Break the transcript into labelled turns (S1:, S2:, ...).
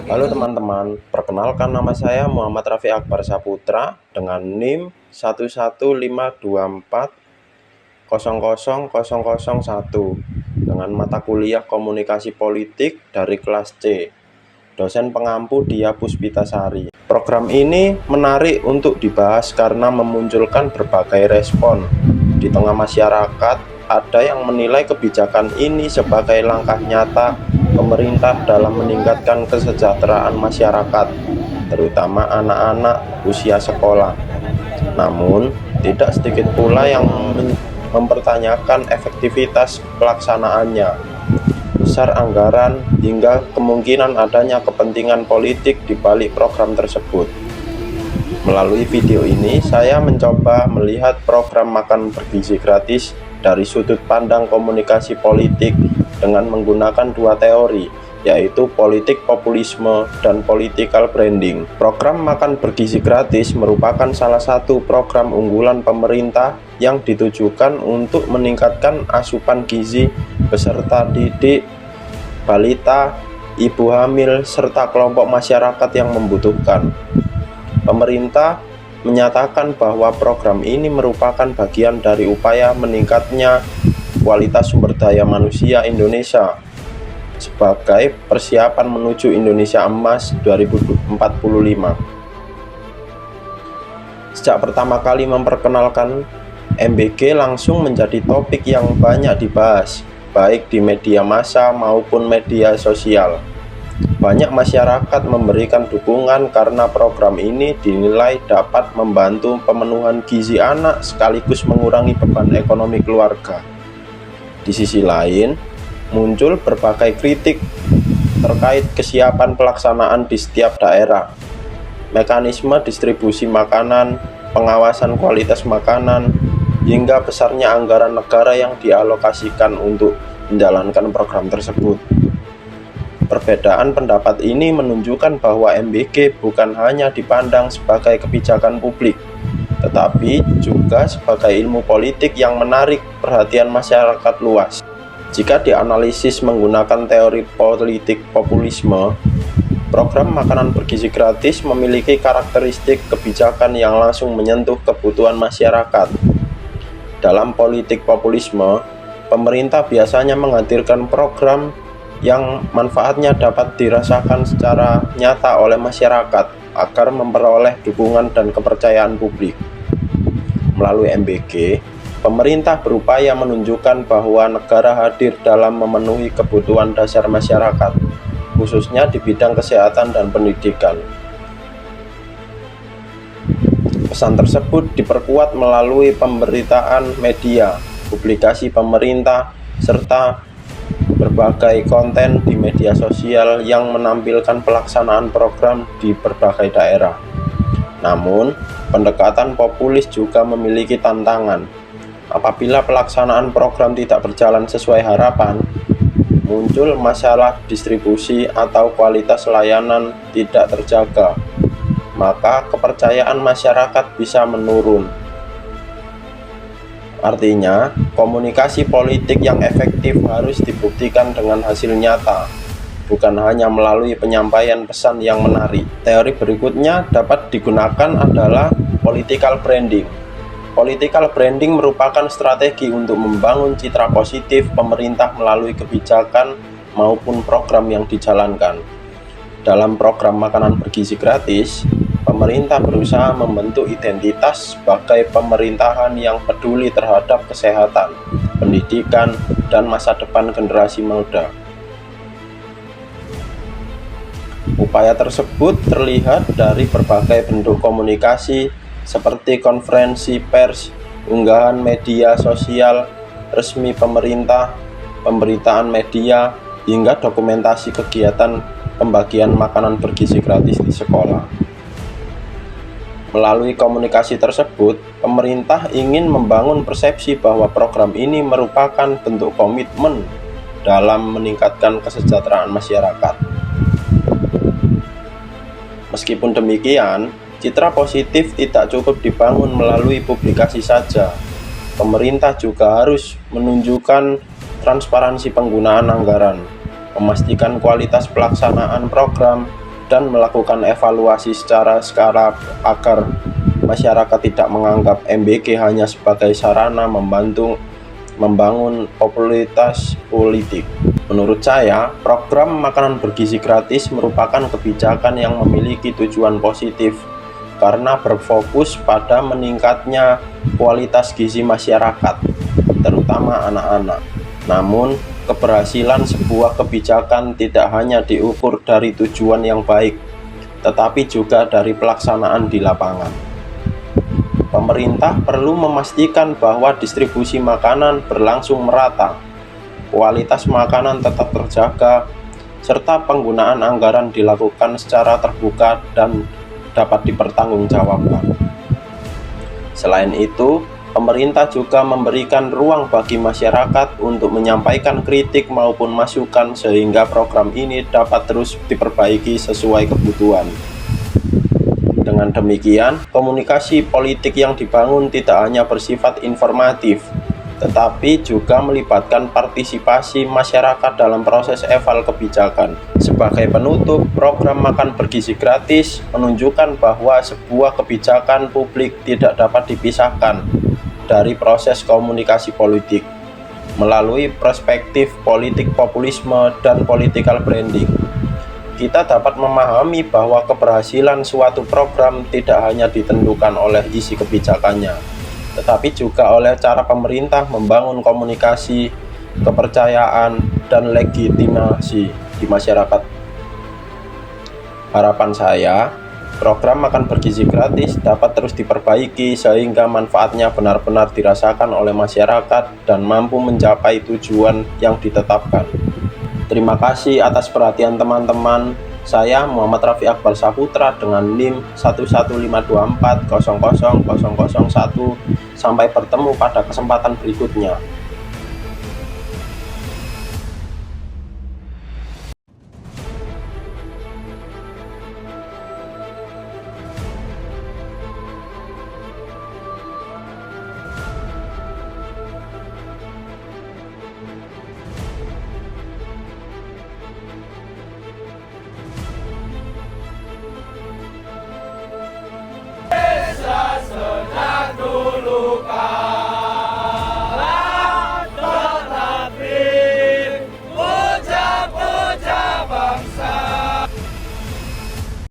S1: Halo teman-teman, perkenalkan nama saya Muhammad Rafi Akbar Saputra dengan NIM 11524000001 dengan mata kuliah Komunikasi Politik dari kelas C. Dosen pengampu Dia Puspitasari. Program ini menarik untuk dibahas karena memunculkan berbagai respon. Di tengah masyarakat, ada yang menilai kebijakan ini sebagai langkah nyata pemerintah dalam meningkatkan kesejahteraan masyarakat, terutama anak-anak usia sekolah. Namun, tidak sedikit pula yang mempertanyakan efektivitas pelaksanaannya, besar anggaran, hingga kemungkinan adanya kepentingan politik di balik program tersebut. Melalui video ini, saya mencoba melihat program makan bergizi gratis dari sudut pandang komunikasi politik dengan menggunakan dua teori, yaitu politik populisme dan political branding. Program makan bergizi gratis merupakan salah satu program unggulan pemerintah yang ditujukan untuk meningkatkan asupan gizi beserta didik, balita, ibu hamil, serta kelompok masyarakat yang membutuhkan. Pemerintah menyatakan bahwa program ini merupakan bagian dari upaya meningkatnya kualitas sumber daya manusia Indonesia sebagai persiapan menuju Indonesia Emas 2045. Sejak pertama kali memperkenalkan, MBG langsung menjadi topik yang banyak dibahas, baik di media massa maupun media sosial. Banyak masyarakat memberikan dukungan karena program ini dinilai dapat membantu pemenuhan gizi anak sekaligus mengurangi beban ekonomi keluarga. Di sisi lain, muncul berbagai kritik terkait kesiapan pelaksanaan di setiap daerah, mekanisme distribusi makanan, pengawasan kualitas makanan, hingga besarnya anggaran negara yang dialokasikan untuk menjalankan program tersebut. Perbedaan pendapat ini menunjukkan bahwa MBG bukan hanya dipandang sebagai kebijakan publik, tetapi juga sebagai ilmu politik yang menarik perhatian masyarakat luas. Jika dianalisis menggunakan teori politik populisme, program makanan bergizi gratis memiliki karakteristik kebijakan yang langsung menyentuh kebutuhan masyarakat. Dalam politik populisme, pemerintah biasanya menghadirkan program yang manfaatnya dapat dirasakan secara nyata oleh masyarakat agar memperoleh dukungan dan kepercayaan publik. Melalui MBG, pemerintah berupaya menunjukkan bahwa negara hadir dalam memenuhi kebutuhan dasar masyarakat, khususnya di bidang kesehatan dan pendidikan. Pesan tersebut diperkuat melalui pemberitaan media, publikasi pemerintah, serta berbagai konten di media sosial yang menampilkan pelaksanaan program di berbagai daerah. Namun, pendekatan populis juga memiliki tantangan. Apabila pelaksanaan program tidak berjalan sesuai harapan, muncul masalah distribusi atau kualitas layanan tidak terjaga, maka kepercayaan masyarakat bisa menurun. Artinya, komunikasi politik yang efektif harus dibuktikan dengan hasil nyata, bukan hanya melalui penyampaian pesan yang menarik. Teori berikutnya dapat digunakan adalah political branding. Political branding merupakan strategi untuk membangun citra positif pemerintah melalui kebijakan maupun program yang dijalankan. Dalam program makanan bergizi gratis, pemerintah berusaha membentuk identitas sebagai pemerintahan yang peduli terhadap kesehatan, pendidikan, dan masa depan generasi muda. Upaya tersebut terlihat dari berbagai bentuk komunikasi seperti konferensi pers, unggahan media sosial resmi pemerintah, pemberitaan media, hingga dokumentasi kegiatan pembagian makanan bergizi gratis di sekolah. Melalui komunikasi tersebut, pemerintah ingin membangun persepsi bahwa program ini merupakan bentuk komitmen dalam meningkatkan kesejahteraan masyarakat. Meskipun demikian, citra positif tidak cukup dibangun melalui publikasi saja. Pemerintah juga harus menunjukkan transparansi penggunaan anggaran, memastikan kualitas pelaksanaan program, dan melakukan evaluasi secara skala agar masyarakat tidak menganggap MBG hanya sebagai sarana membangun popularitas politik. Menurut saya, program makanan bergizi gratis merupakan kebijakan yang memiliki tujuan positif karena berfokus pada meningkatnya kualitas gizi masyarakat, terutama anak-anak. Namun, keberhasilan sebuah kebijakan tidak hanya diukur dari tujuan yang baik, tetapi juga dari pelaksanaan di lapangan. Pemerintah perlu memastikan bahwa distribusi makanan berlangsung merata, kualitas makanan tetap terjaga, serta penggunaan anggaran dilakukan secara terbuka dan dapat dipertanggungjawabkan. Selain itu, pemerintah juga memberikan ruang bagi masyarakat untuk menyampaikan kritik maupun masukan sehingga program ini dapat terus diperbaiki sesuai kebutuhan. Dengan demikian, komunikasi politik yang dibangun tidak hanya bersifat informatif, tetapi juga melibatkan partisipasi masyarakat dalam proses eval kebijakan. Sebagai penutup, program makan bergizi gratis menunjukkan bahwa sebuah kebijakan publik tidak dapat dipisahkan dari proses komunikasi politik melalui perspektif politik populisme dan political branding. Kita dapat memahami bahwa keberhasilan suatu program tidak hanya ditentukan oleh isi kebijakannya, tetapi juga oleh cara pemerintah membangun komunikasi, kepercayaan, dan legitimasi di masyarakat. Harapan saya, program makan bergizi gratis dapat terus diperbaiki sehingga manfaatnya benar-benar dirasakan oleh masyarakat dan mampu mencapai tujuan yang ditetapkan. Terima kasih atas perhatian teman-teman. Saya Muhammad Rafi Akbar Saputra dengan NIM 11524000001. Sampai bertemu pada kesempatan berikutnya.